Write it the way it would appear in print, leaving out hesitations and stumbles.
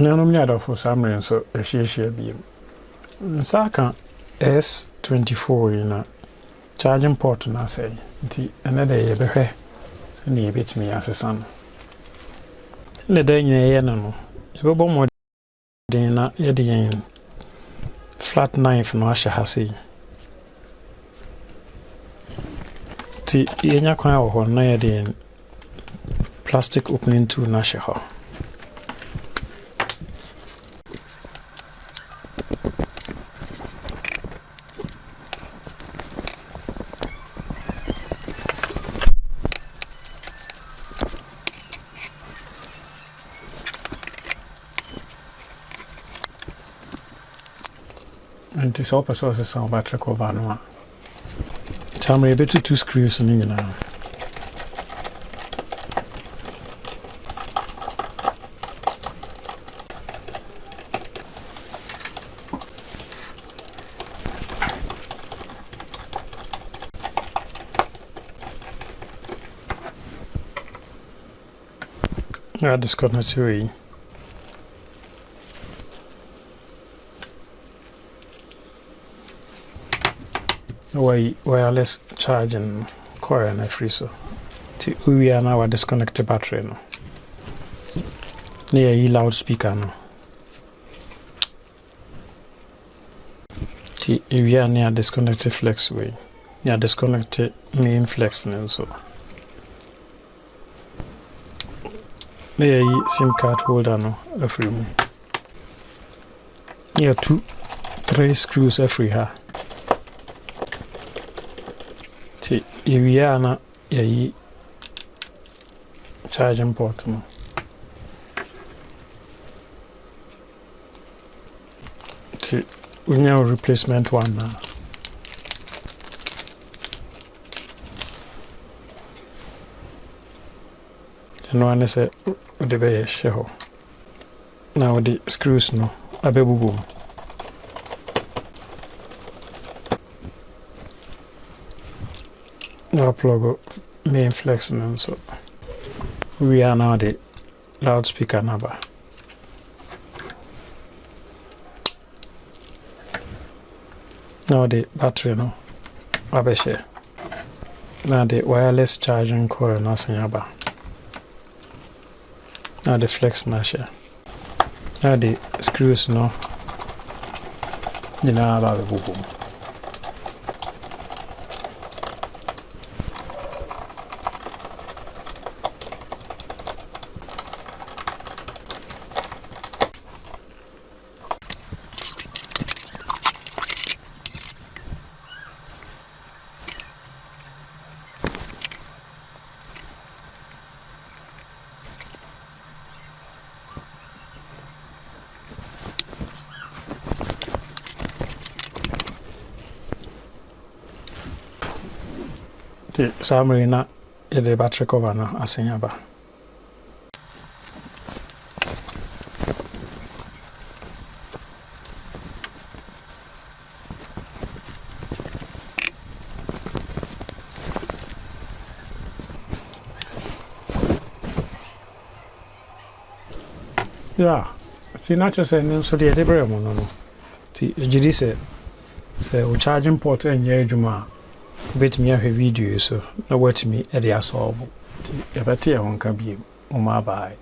Nyanom nyada for samre so ehye bi. Nsaka S24 na charging port na say. Nti another ye behwe. So na ye betimi asesa no. Le dan ye no. Ye bebo mo den na ye de flat knife no ahye ha sei. Ti ye nya kwan wo na ye de plastic opening tool na ahye ho. And this upper source is some battery cover no. Tamre bit two screws in now. Ja, disconnect natürlich. Wireless charging coil na free so. We are now disconnect the battery no. Near loudspeaker no. We are near disconnect the flex way. Near disconnect the main flex no so. Near SIM card holder no free. Near 3 screws every ha. We are na ye charging port no. We now replacement one now. And one is the way show. Now the screws no abebubu. Now plug main flex and so we are now the loudspeaker number. Now the battery no abeshe. Now the wireless charging coil no sanyaba. Now the flex na share. Now the screws no dina abebubu. The summary na the battery cover na asenya. Yeah, see not just saying so the debris no. See you say o charging port and ye juma. Bet me a video so na watch me e dey solve. E better e won ka bi o ma bai.